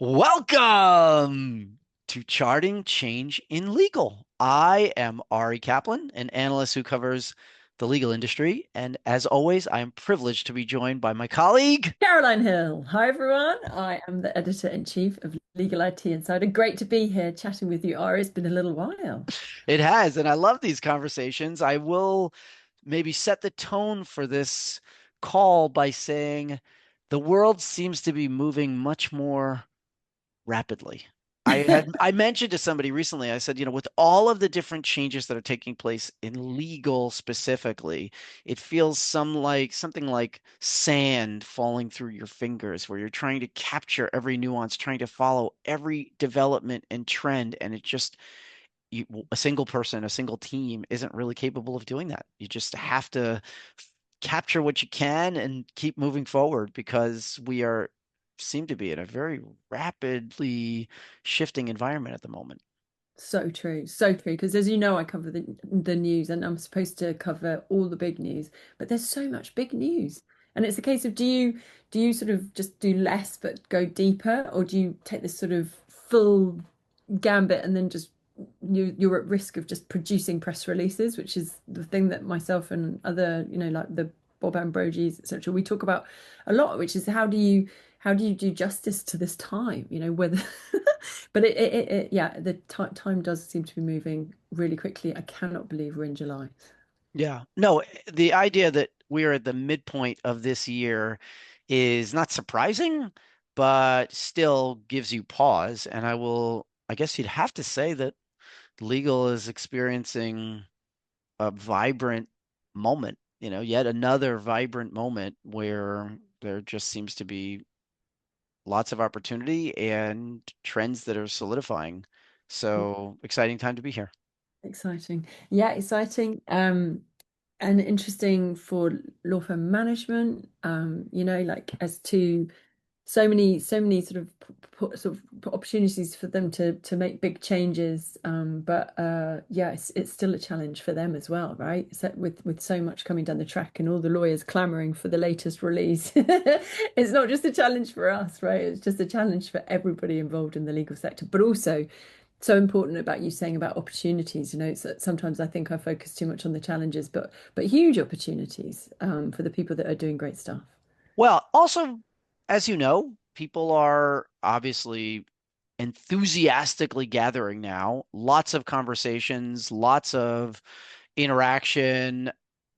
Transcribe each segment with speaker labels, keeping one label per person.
Speaker 1: Welcome to Charting Change in Legal. I am Ari Kaplan, an analyst who covers the legal industry. And as always, I am privileged to be joined by my colleague.
Speaker 2: Caroline Hill. Hi, everyone. I am the editor-in-chief of Legal IT Insider. Great to be here chatting with you, Ari. It's been a little while.
Speaker 1: It has, and I love these conversations. I will maybe set the tone for this call by saying the world seems to be moving much more rapidly. I mentioned to somebody recently, I said, with all of the different changes that are taking place in legal specifically, it feels something like sand falling through your fingers, where you're trying to capture every nuance, trying to follow every development and trend, and a single person, a single team isn't really capable of doing that. You just have to capture what you can and keep moving forward because we are seem to be in a very rapidly shifting environment at the moment.
Speaker 2: So true, so true. Because as you know, I cover the news, and I'm supposed to cover all the big news. But there's so much big news, and it's a case of do you sort of just do less but go deeper, or do you take this sort of full gambit and then just you're at risk of just producing press releases, which is the thing that myself and other, like the Bob Ambrogis, etc., we talk about a lot, which is how do you do justice to this time, whether but yeah, the time does seem to be moving really quickly. I cannot believe we're in July.
Speaker 1: Yeah. No, the idea that we're at the midpoint of this year is not surprising, but still gives you pause. And I guess you'd have to say that legal is experiencing a vibrant moment, yet another vibrant moment where there just seems to be lots of opportunity and trends that are solidifying. So exciting time to be here.
Speaker 2: Exciting. Yeah, exciting. And interesting for law firm management. Like as to so many sort of opportunities for them to make big changes. But yeah, it's still a challenge for them as well, right? So with so much coming down the track and all the lawyers clamoring for the latest release, it's not just a challenge for us, right? It's just a challenge for everybody involved in the legal sector, but also so important about you saying about opportunities. It's that sometimes I think I focus too much on the challenges, but huge opportunities for the people that are doing great stuff.
Speaker 1: Well, also, as you know, people are obviously enthusiastically gathering now. Lots of conversations, lots of interaction.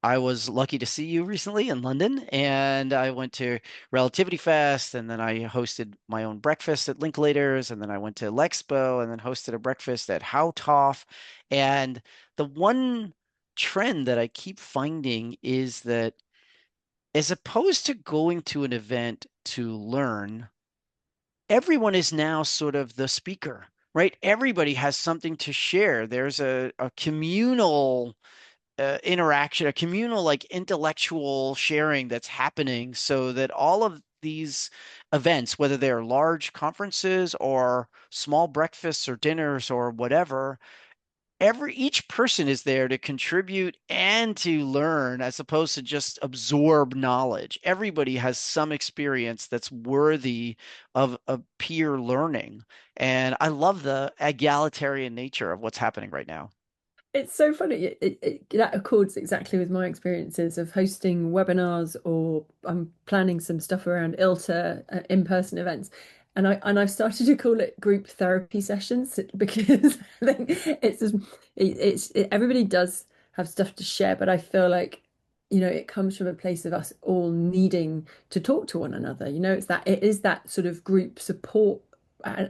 Speaker 1: I was lucky to see you recently in London, and I went to Relativity Fest, and then I hosted my own breakfast at Linklaters, and then I went to Lexpo, and then hosted a breakfast at Howtoff. And the one trend that I keep finding is that as opposed to going to an event to learn, everyone is now sort of the speaker, right? Everybody has something to share. There's a communal interaction, a communal like intellectual sharing that's happening so that all of these events, whether they're large conferences or small breakfasts or dinners or whatever, each person is there to contribute and to learn as opposed to just absorb knowledge. Everybody has some experience that's worthy of peer learning. And I love the egalitarian nature of what's happening right now.
Speaker 2: It's so funny. That accords exactly with my experiences of hosting webinars, or I'm planning some stuff around ILTA, in-person events. And I've started to call it group therapy sessions because I think everybody does have stuff to share, but I feel like, it comes from a place of us all needing to talk to one another. It is that sort of group support.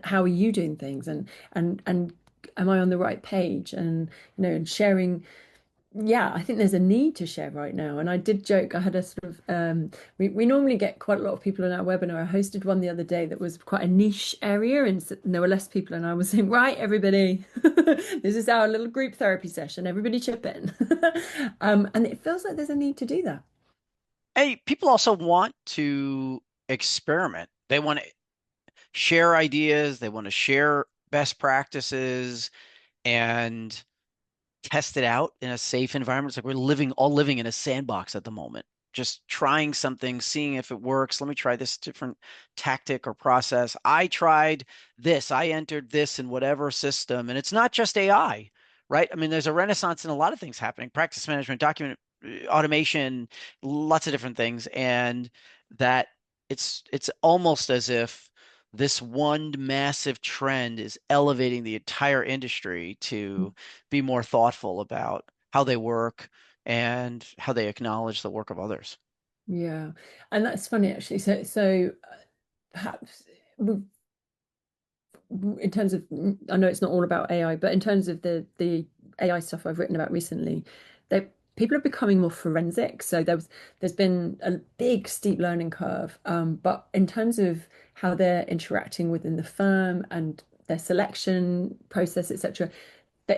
Speaker 2: How are you doing things? And am I on the right page? And sharing. Yeah, I think there's a need to share right now. And I did joke, I had a sort of we normally get quite a lot of people in our webinar. I hosted one the other day that was quite a niche area, and there were less people, and I was saying, right, everybody, this is our little group therapy session. Everybody chip in. And it feels like there's a need to do that.
Speaker 1: Hey, people also want to experiment. They want to share ideas, they want to share best practices and test it out in a safe environment. It's like we're all living in a sandbox at the moment, just trying something, seeing if it works. Let me try this different tactic or process. I tried this, I entered this in whatever system, and it's not just AI, right? I mean, there's a renaissance in a lot of things happening, practice management, document automation, lots of different things, and that it's almost as if this one massive trend is elevating the entire industry to be more thoughtful about how they work and how they acknowledge the work of others.
Speaker 2: Yeah, and that's funny actually. So perhaps in terms of, I know it's not all about AI, but in terms of the AI stuff I've written about recently, that people are becoming more forensic. So there's been a big steep learning curve, but in terms of how they're interacting within the firm and their selection process, etc.,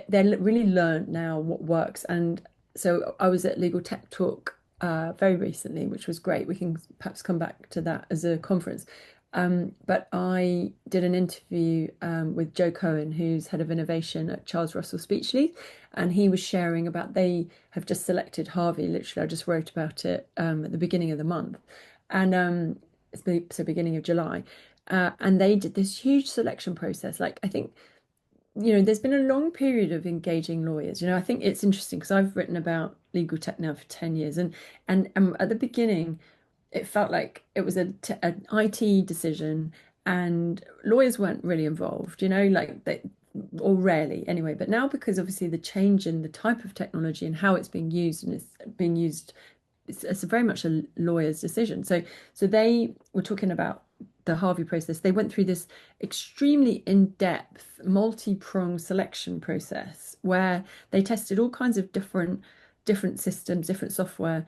Speaker 2: they're really learned now what works. And so I was at Legal Tech Talk very recently, which was great. We can perhaps come back to that as a conference. But I did an interview with Joe Cohen, who's head of innovation at Charles Russell Speechlys, and he was sharing about they have just selected Harvey. Literally, I just wrote about it at the beginning of the month, and so beginning of July, and they did this huge selection process. Like I think there's been a long period of engaging lawyers. I think it's interesting because I've written about legal tech now for 10 years, and at the beginning it felt like it was an IT decision and lawyers weren't really involved, like they, or rarely anyway. But now, because obviously the change in the type of technology and how it's being used, and it's being used, it's very much a lawyer's decision. So they were talking about the Harvey process. They went through this extremely in-depth, multi-pronged selection process where they tested all kinds of different systems, different software,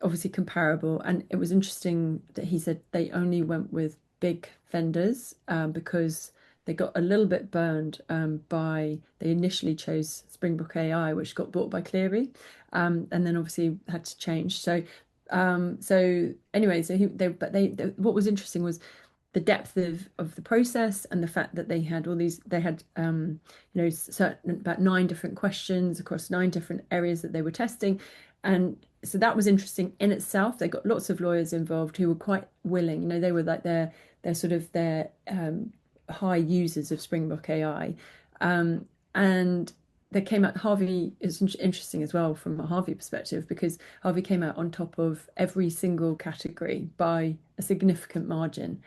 Speaker 2: obviously comparable. And it was interesting that he said they only went with big vendors because they got a little bit burned by they initially chose Springbok AI, which got bought by Cleary, and then obviously had to change. So anyway, so what was interesting was the depth of the process and the fact that they had certain about 9 different questions across 9 different areas that they were testing, and so that was interesting in itself. They got lots of lawyers involved who were quite willing. They were like they're sort of their high users of Springbok AI, and they came out. Harvey is interesting as well from a Harvey perspective because Harvey came out on top of every single category by a significant margin.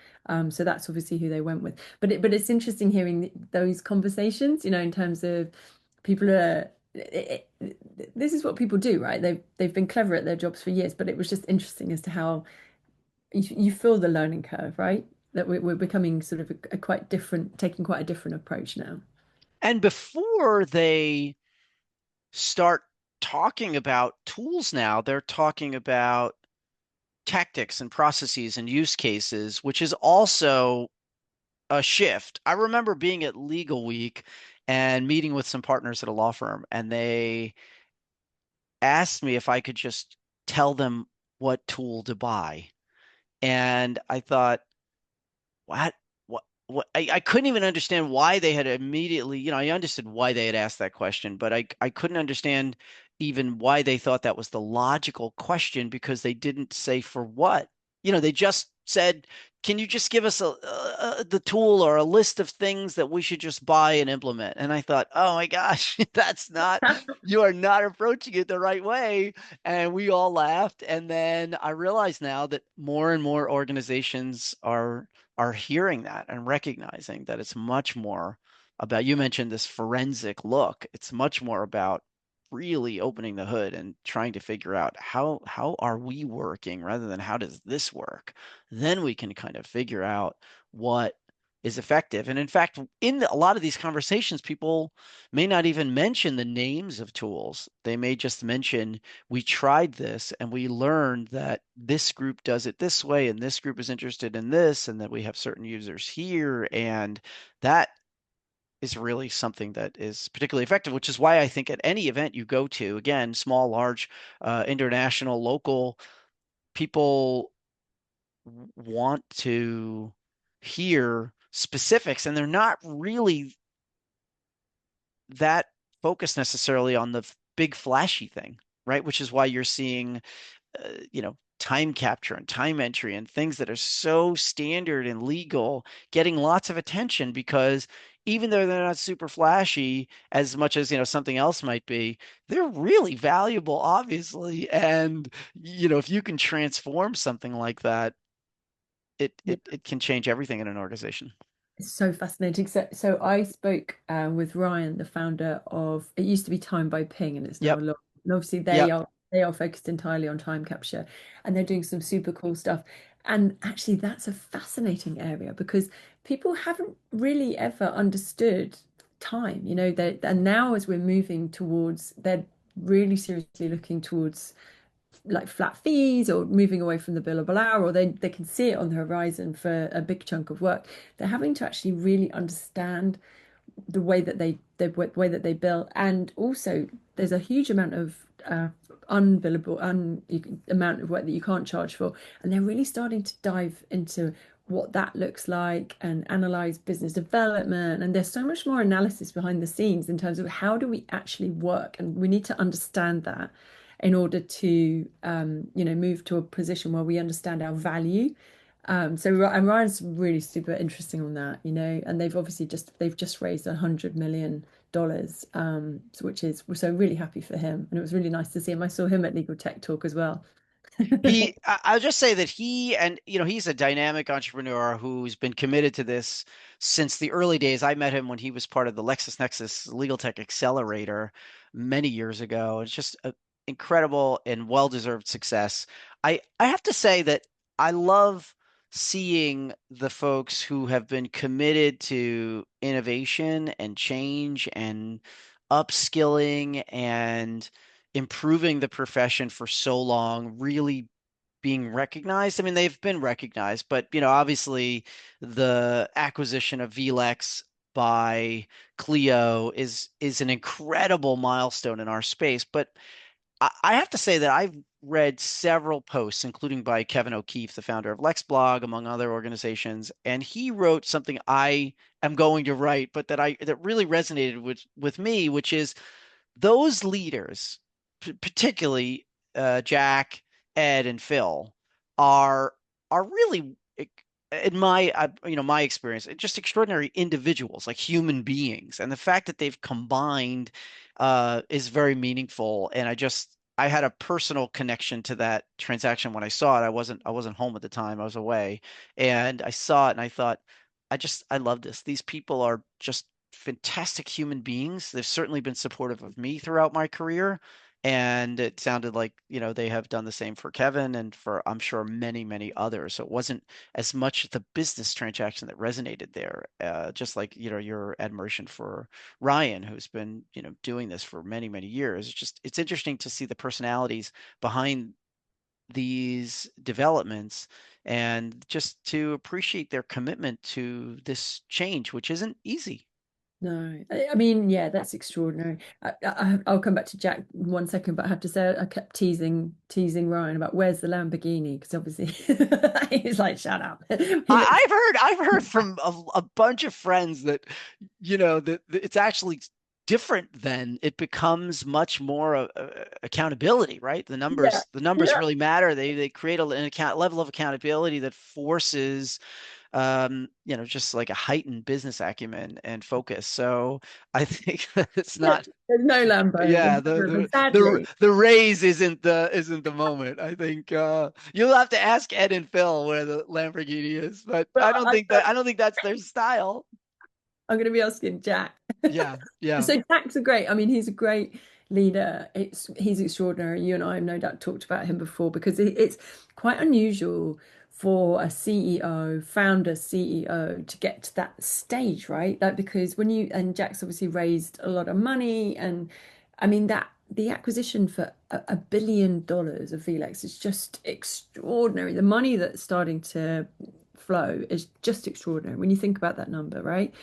Speaker 2: So that's obviously who they went with. But it's interesting hearing those conversations, in terms of people are. This is what people do, right? They've been clever at their jobs for years, but it was just interesting as to how you feel the learning curve, right? That we're becoming sort of a quite different, taking quite a different approach now.
Speaker 1: And before they start talking about tools now, they're talking about tactics and processes and use cases, which is also a shift. I remember being at Legal Week and meeting with some partners at a law firm, and they asked me if I could just tell them what tool to buy. And I thought, what? What? I couldn't even understand why they had immediately, I understood why they had asked that question, but I couldn't understand even why they thought that was the logical question because they didn't say for what. They just said, can you just give us the tool or a list of things that we should just buy and implement? And I thought, oh my gosh, you are not approaching it the right way. And we all laughed. And then I realize now that more and more organizations are hearing that and recognizing that it's much more about, you mentioned this forensic look. It's much more about really opening the hood and trying to figure out how are we working rather than how does this work. Then we can kind of figure out what is effective. And in fact, a lot of these conversations, people may not even mention the names of tools. They may just mention, we tried this and we learned that this group does it this way and this group is interested in this and that we have certain users here. And that is really something that is particularly effective, which is why I think at any event you go to, again, small, large, international, local, people want to hear specifics, and they're not really that focused necessarily on the big flashy thing, right? Which is why you're seeing, time capture and time entry and things that are so standard and legal getting lots of attention because even though they're not super flashy as much as, something else might be, they're really valuable, obviously. And, if you can transform something like that, it can change everything in an organization.
Speaker 2: It's so fascinating. So I spoke with Ryan, the founder of, it used to be Time by Ping, and it's now
Speaker 1: Yep.
Speaker 2: Log. And obviously
Speaker 1: Yep.
Speaker 2: they are focused entirely on time capture, and they're doing some super cool stuff. And actually, that's a fascinating area because people haven't really ever understood time. And now as we're moving towards, they're really seriously looking towards like flat fees or moving away from the billable hour, or they can see it on the horizon for a big chunk of work. They're having to actually really understand the way that the way that they bill, and also there's a huge amount of unbillable amount of work that you can't charge for, and they're really starting to dive into what that looks like and analyze business development. And there's so much more analysis behind the scenes in terms of how do we actually work, and we need to understand that in order to move to a position where we understand our value. And Ryan's really super interesting on that, and they've just raised $100 million, which is we're so really happy for him. And it was really nice to see him. I saw him at Legal Tech Talk as well.
Speaker 1: I'll just say that he's a dynamic entrepreneur who's been committed to this since the early days. I met him when he was part of the LexisNexis Legal Tech Accelerator many years ago. It's just a incredible and well-deserved success. I have to say that I love seeing the folks who have been committed to innovation and change and upskilling and improving the profession for so long, really being recognized. I mean, they've been recognized, but obviously the acquisition of VLEX by Clio is an incredible milestone in our space. But I have to say that I've read several posts, including by Kevin O'Keefe, the founder of LexBlog, among other organizations, and he wrote something I am going to write, but that really resonated with me, which is those leaders, particularly Jack, Ed, and Phil, are are really, in my experience, just extraordinary individuals, like human beings, and the fact that they've combined is very meaningful. And I had a personal connection to that transaction when I saw it. I wasn't home at the time. I was away, and I saw it, and I thought, I love this. These people are just fantastic human beings. They've certainly been supportive of me throughout my career. And it sounded like, they have done the same for Kevin and for, I'm sure, many, many others. So it wasn't as much the business transaction that resonated there, just like, your admiration for Ryan, who's been, doing this for many, many years. It's interesting to see the personalities behind these developments and just to appreciate their commitment to this change, which isn't easy.
Speaker 2: No, I mean, yeah, that's extraordinary. I'll come back to Jack in 1 second, but I have to say I kept teasing Ryan about where's the Lamborghini, because obviously he's like, shut up. He looks,
Speaker 1: I've heard from a bunch of friends that that it's actually different. Then it becomes much more accountability, right? The
Speaker 2: yeah,
Speaker 1: numbers
Speaker 2: yeah.
Speaker 1: really matter. They create an account level of accountability that forces just like a heightened business acumen and focus. So I think that it's not.
Speaker 2: There's no Lambo,
Speaker 1: Yeah,
Speaker 2: but
Speaker 1: the
Speaker 2: sadly,
Speaker 1: the raise isn't the moment. I think you'll have to ask Ed and Phil where the Lamborghini is, but
Speaker 2: but
Speaker 1: I don't think that's their style.
Speaker 2: I'm going to be asking Jack.
Speaker 1: Yeah, yeah.
Speaker 2: So Jack's a great, I mean, he's a great leader. He's extraordinary. You and I have no doubt talked about him before because it's quite unusual for a CEO, founder CEO to get to that stage, right? Like because and Jack's obviously raised a lot of money, and I mean that the acquisition for $1 billion of VLEX is just extraordinary. The money that's starting to flow is just extraordinary when you think about that number, right?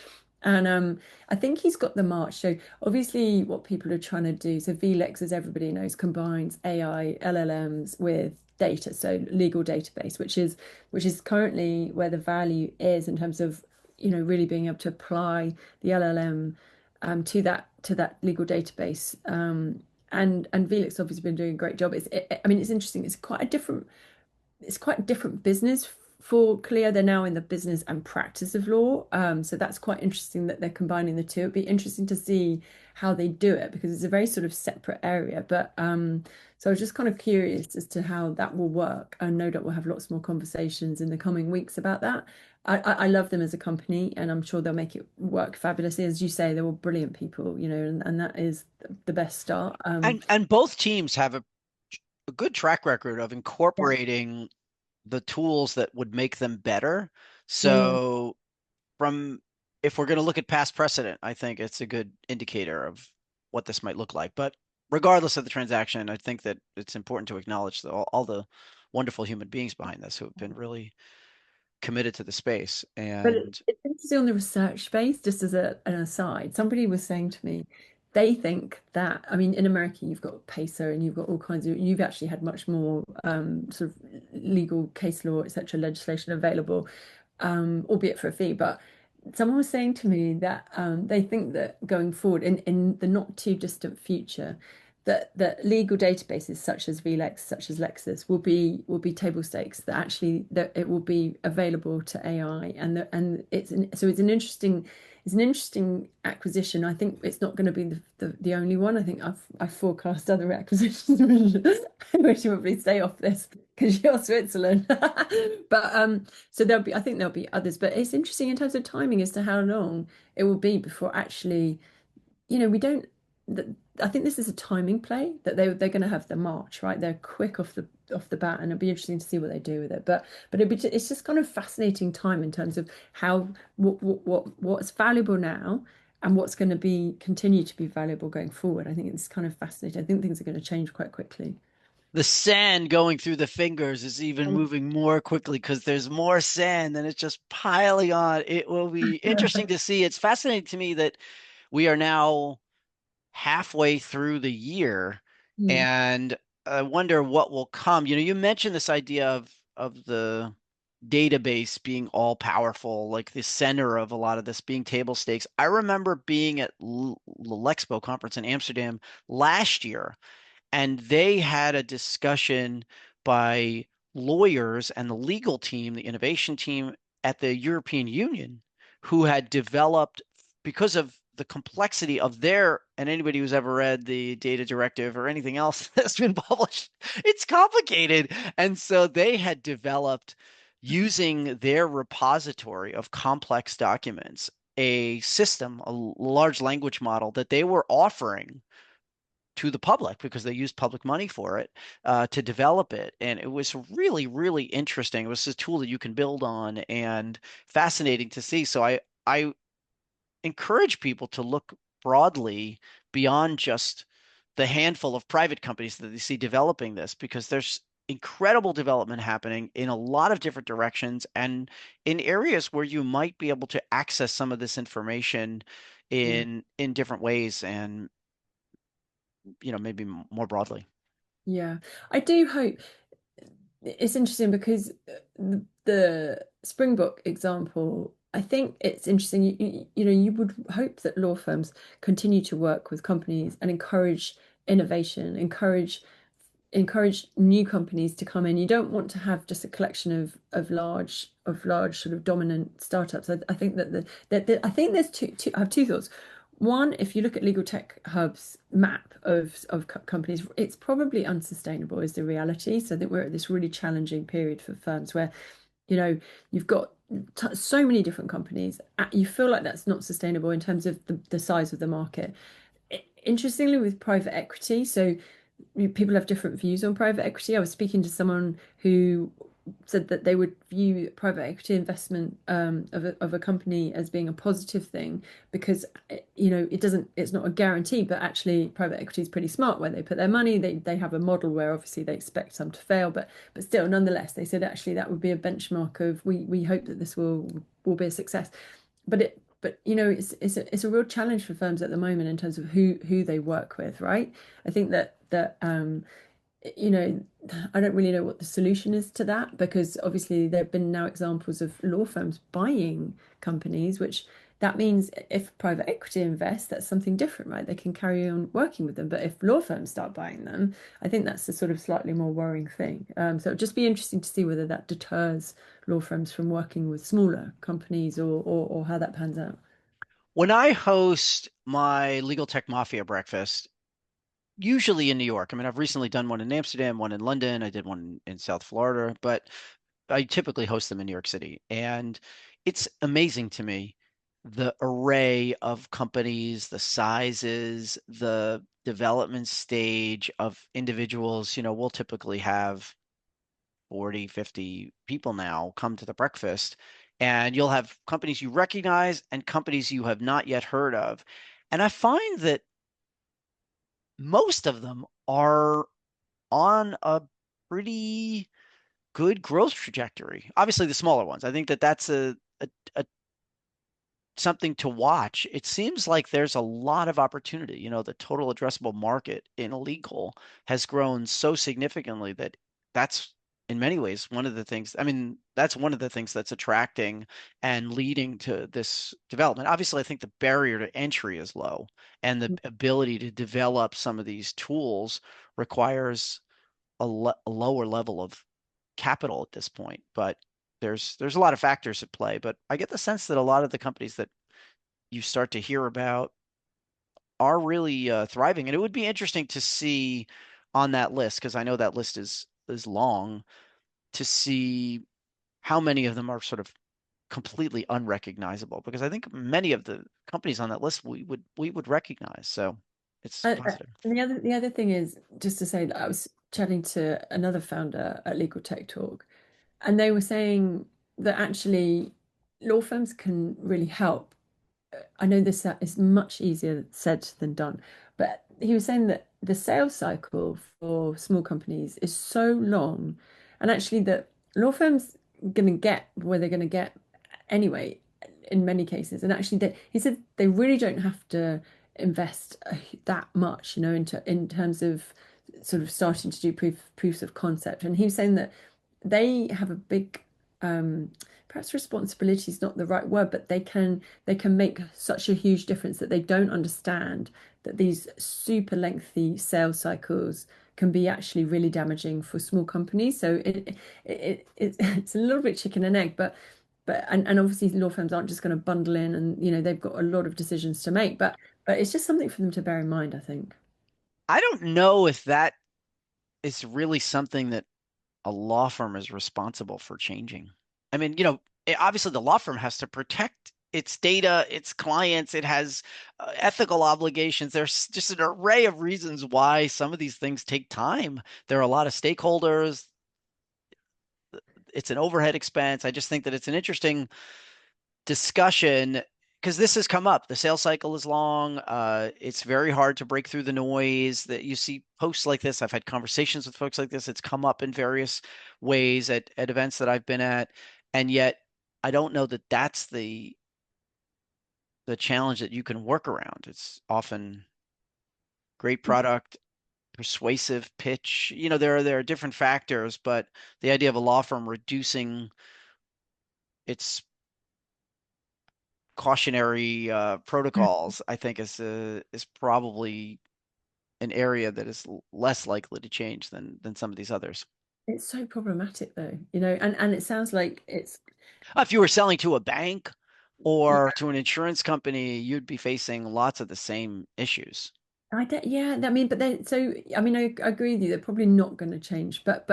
Speaker 2: And I think he's got the march. So obviously, what people are trying to do. So VLEX, as everybody knows, combines AI, LLMs with data, so legal database, which is currently where the value is in terms of really being able to apply the LLM to that legal database. And VLEX obviously been doing a great job. I mean, it's interesting. It's quite a different it's quite a different business for Clear. They're now in the business and practice of law. So that's quite interesting that they're combining the two. It'd be interesting to see how they do it because it's a very sort of separate area. But so I was just kind of curious as to how that will work. And no doubt we'll have lots more conversations in the coming weeks about that. I love them as a company, and I'm sure they'll make it work fabulously. As you say, they're all brilliant people, and that is the best start.
Speaker 1: And both teams have a good track record of
Speaker 2: Yeah,
Speaker 1: incorporating the tools that would make them better.
Speaker 2: yeah,
Speaker 1: So from if we're going to look at past precedent, I think it's a good indicator of what this might look like. But regardless of the transaction, I think that it's important to acknowledge all the wonderful human beings behind this who have been really committed to the space.
Speaker 2: but
Speaker 1: And
Speaker 2: it's interesting on the research space, just as an aside. Somebody was saying to me, they think that, I mean, in America, you've got PACER and you've got all kinds of, you've actually had much more sort of legal case law, etc., legislation available, albeit for a fee. But someone was saying to me that they think that going forward in the not too distant future, that legal databases such as VLEX, such as Lexis, will be table stakes. That actually that it will be available to AI, and so it's an interesting acquisition. I think it's not going to be the only one. I think I've forecast other acquisitions, which should probably stay off this because you're Switzerland. But so I think there'll be others. But it's interesting in terms of timing as to how long it will be before actually, we don't. I think this is a timing play that they're going to have the march, right? They're quick off the bat, and it'll be interesting to see what they do with it. But it's just kind of fascinating time in terms of how what's valuable now and what's going to be continue to be valuable going forward. I think it's kind of fascinating. I think things are going to change quite quickly.
Speaker 1: the sand going through the fingers is even
Speaker 2: Um,
Speaker 1: moving more quickly because there's more sand and it's just piling on. It will be interesting to see. It's fascinating to me that we are now halfway through the year,
Speaker 2: mm,
Speaker 1: and I wonder what will come. You mentioned this idea of the database being all powerful, like the center of a lot of this being table stakes. I remember being at the Lexpo conference in Amsterdam last year, and they had a discussion by lawyers and the legal team, the innovation team at the European Union, who had developed, because of the complexity of their, and anybody who's ever read the data directive or anything else that's been published, it's complicated. And so they had developed, using their repository of complex documents, a system, a large language model that they were offering to the public because they used public money for it, to develop it. And it was really, really interesting. It was a tool that you can build on and fascinating to see. So I encourage people to look broadly beyond just the handful of private companies that they see developing this, because there's incredible development happening in a lot of different directions and in areas where you might be able to access some of this information
Speaker 2: yeah,
Speaker 1: in different ways, and maybe more broadly.
Speaker 2: yeah. I do hope. It's interesting because the Springbok example, I think it's interesting. You would hope that law firms continue to work with companies and encourage innovation, encourage new companies to come in. You don't want to have just a collection of large sort of dominant startups. I think I think there's I have two thoughts. One, if you look at Legal Tech Hub's map of companies, it's probably unsustainable is the reality. So that we're at this really challenging period for firms where, you know, you've got so many different companies. You feel like that's not sustainable in terms of the size of the market. Interestingly, with private equity, so people have different views on private equity. I was speaking to someone who said that they would view private equity investment of a company as being a positive thing because it's not a guarantee, but actually private equity is pretty smart where they put their money. They have a model where obviously they expect some to fail, but still, nonetheless, they said actually that would be a benchmark of we hope that this will be a success. But it's a real challenge for firms at the moment in terms of who they work with, right? I think that you know, I don't really know what the solution is to that because obviously there have been now examples of law firms buying companies, which that means if private equity invests, that's something different, right? They can carry on working with them. But if law firms start buying them, I think that's the sort of slightly more worrying thing. So it'd just be interesting to see whether that deters law firms from working with smaller companies or how that pans out.
Speaker 1: When I host my legal tech mafia breakfast, usually in New York. I mean, I've recently done one in Amsterdam, one in London. I did one in South Florida, but I typically host them in New York City. And it's amazing to me the array of companies, the sizes, the development stage of individuals. We'll typically have 40, 50 people now come to the breakfast, and you'll have companies you recognize and companies you have not yet heard of. And I find that most of them are on a pretty good growth trajectory. Obviously, the smaller ones. I think that that's a something to watch. It seems like there's a lot of opportunity. The total addressable market in legal has grown so significantly that that's in many ways one of the things. I mean, that's one of the things that's attracting and leading to this development. Obviously, I think the barrier to entry is low, and the ability to develop some of these tools requires a lower level of capital at this point. But there's a lot of factors at play. But I get the sense that a lot of the companies that you start to hear about are really thriving, and it would be interesting to see on that list, because I know that list is long, to see how many of them are sort of completely unrecognizable. Because I think many of the companies on that list we would recognize. So it's positive.
Speaker 2: And the other thing is just to say that I was chatting to another founder at Legal Tech Talk, and they were saying that actually law firms can really help. I know this is much easier said than done, but he was saying that the sales cycle for small companies is so long, and actually that law firms going to get where they're going to get anyway in many cases. And actually, he said they really don't have to invest that much, in terms of sort of starting to do proofs of concept. And he was saying that they have a big perhaps responsibility is not the right word, but they can make such a huge difference that they don't understand that these super lengthy sales cycles can be actually really damaging for small companies. So it's a little bit chicken and egg, but obviously law firms aren't just going to bundle in, and they've got a lot of decisions to make, but it's just something for them to bear in mind, I think.
Speaker 1: I don't know if that is really something that a law firm is responsible for changing. I mean, obviously the law firm has to protect its data, its clients, it has ethical obligations. There's just an array of reasons why some of these things take time. There are a lot of stakeholders. It's an overhead expense. I just think that it's an interesting discussion because this has come up. The sales cycle is long. It's very hard to break through the noise that you see posts like this. I've had conversations with folks like this. It's come up in various ways at events that I've been at, and yet I don't know that that's the challenge that you can work around. It's often great product, persuasive pitch. There are different factors, but the idea of a law firm reducing its cautionary protocols, I think is probably an area that is less likely to change than some of these others.
Speaker 2: It's so problematic though, and it sounds like it's
Speaker 1: If you were selling to a bank or to an insurance company, you'd be facing lots of the same issues.
Speaker 2: I don't, yeah, I mean, but then, so, I mean, I agree with you. They're probably not going to change, but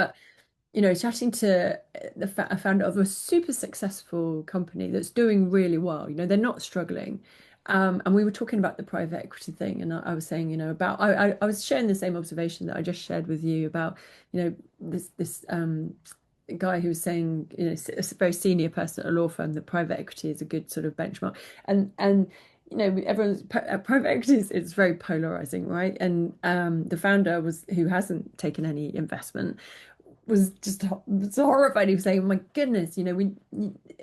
Speaker 2: chatting to a founder of a super successful company that's doing really well, they're not struggling. And we were talking about the private equity thing, and I was saying, about I was sharing the same observation that I just shared with you about, this guy who was saying, a very senior person at a law firm that private equity is a good sort of benchmark, and everyone's private equity is very polarizing, right? And the founder who hasn't taken any investment was just so horrified. He was saying, "Oh my goodness, we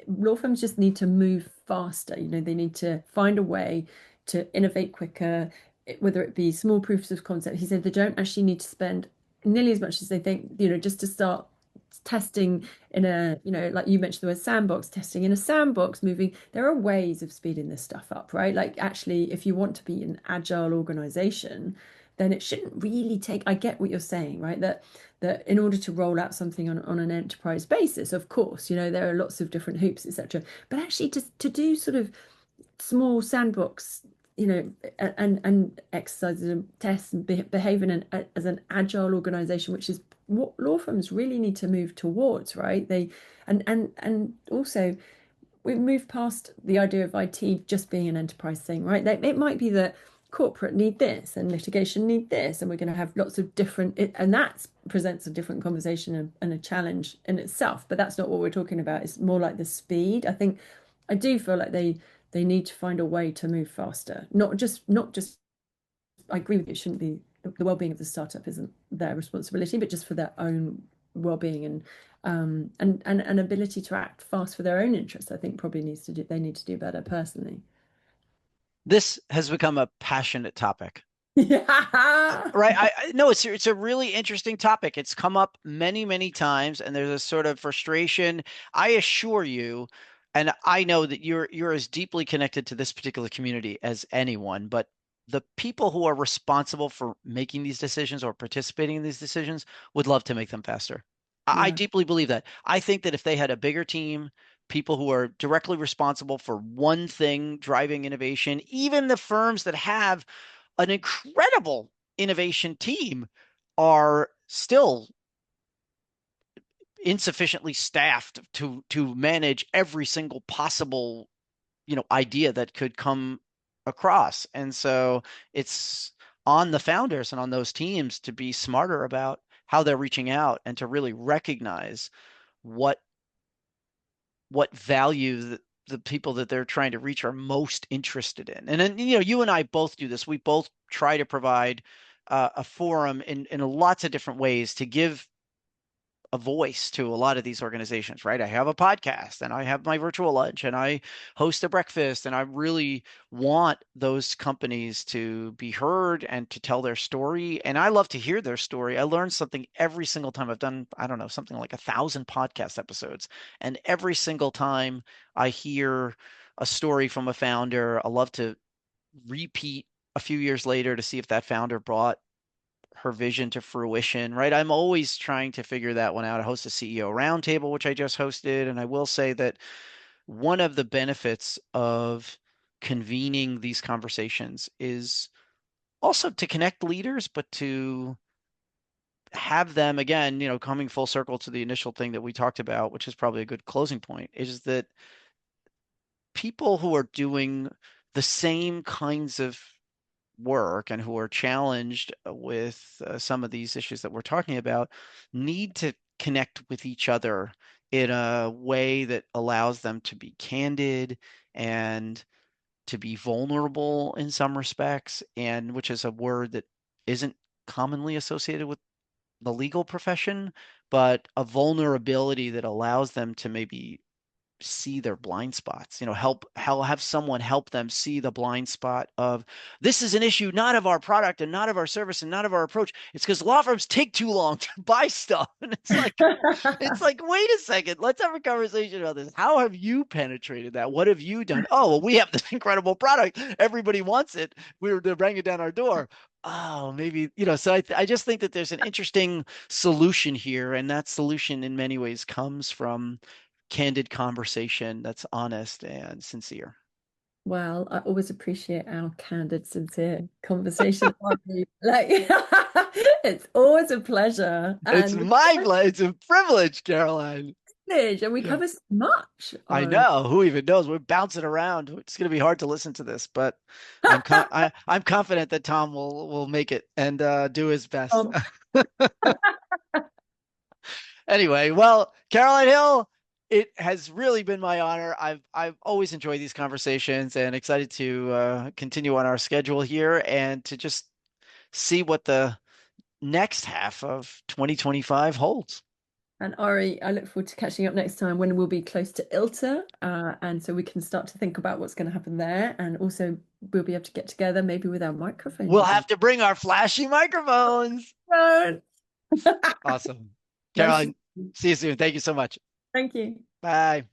Speaker 2: law firms just need to move faster. They need to find a way to innovate quicker, whether it be small proofs of concept." He said they don't actually need to spend nearly as much as they think, just to start testing in a, like you mentioned the word sandbox, testing in a sandbox, moving. There are ways of speeding this stuff up, right? Like actually, if you want to be an agile organization, then it shouldn't really take, I get what you're saying, right? That in order to roll out something on an enterprise basis, of course, there are lots of different hoops, etc. But actually to do sort of small sandbox, and exercises and tests and behave as an agile organization, which is what law firms really need to move towards, right? And also we've moved past the idea of IT just being an enterprise thing, right? It might be that corporate need this and litigation need this, and we're going to have lots of different, and that presents a different conversation and a challenge in itself. But that's not what we're talking about. It's more like the speed. I do feel like they need to find a way to move faster. Not just. I agree with you. It shouldn't be the well-being of the startup isn't their responsibility, but just for their own well-being and an ability to act fast for their own interests. I think probably they need to do better personally.
Speaker 1: This has become a passionate topic.
Speaker 2: Yeah.
Speaker 1: Right. No, it's a really interesting topic. It's come up many, many times, and there's a sort of frustration. I assure you, and I know that you're as deeply connected to this particular community as anyone, but the people who are responsible for making these decisions or participating in these decisions would love to make them faster. I
Speaker 2: Yeah.
Speaker 1: deeply believe that. I think that if they had a bigger team, people who are directly responsible for one thing driving innovation, even the firms that have an incredible innovation team are still insufficiently staffed to manage every single possible idea that could come across. And so it's on the founders and on those teams to be smarter about how they're reaching out and to really recognize what value the people that they're trying to reach are most interested in. And then, you and I both do this. We both try to provide a forum in lots of different ways to give a voice to a lot of these organizations, right? I have a podcast and I have my virtual lunch and I host a breakfast, and I really want those companies to be heard and to tell their story. And I love to hear their story. I learn something every single time. I've done, I don't know, something like 1,000 podcast episodes. And every single time I hear a story from a founder, I love to repeat a few years later to see if that founder brought her vision to fruition, right? I'm always trying to figure that one out. I host a CEO roundtable, which I just hosted. And I will say that one of the benefits of convening these conversations is also to connect leaders, but to have them, again, coming full circle to the initial thing that we talked about, which is probably a good closing point, is that people who are doing the same kinds of work and who are challenged with some of these issues that we're talking about need to connect with each other in a way that allows them to be candid and to be vulnerable in some respects, and which is a word that isn't commonly associated with the legal profession, but a vulnerability that allows them to maybe see their blind spots, have someone help them see the blind spot of this is an issue not of our product and not of our service and not of our approach. It's because law firms take too long to buy stuff. And it's like, wait a second, let's have a conversation about this. How have you penetrated that? What have you done? Oh, well, we have this incredible product. Everybody wants it. They're bringing it down our door. Oh, maybe, so I just think that there's an interesting solution here. And that solution in many ways comes from candid conversation that's honest and sincere.
Speaker 2: Well, I always appreciate our candid, sincere conversation. Like, it's always a pleasure,
Speaker 1: It's
Speaker 2: and
Speaker 1: it's a privilege, Caroline.
Speaker 2: and we
Speaker 1: Yeah.
Speaker 2: cover so much.
Speaker 1: I know. Who even knows? We're bouncing around. It's going to be hard to listen to this, but I'm confident that Tom will make it and do his best.
Speaker 2: Um,
Speaker 1: Anyway, well, Caroline Hill, it has really been my honor. I've always enjoyed these conversations and excited to continue on our schedule here and to just see what the next half of 2025 holds.
Speaker 2: and Ari, I look forward to catching up next time when we'll be close to ILTA, and so we can start to think about what's going to happen there, and also we'll be able to get together maybe with our microphones
Speaker 1: We'll
Speaker 2: again.
Speaker 1: have to bring our flashy microphones.
Speaker 2: Right.
Speaker 1: Awesome.
Speaker 2: Nice to
Speaker 1: Caroline, See you soon. Thank you so much.
Speaker 2: Thank you.
Speaker 1: Bye.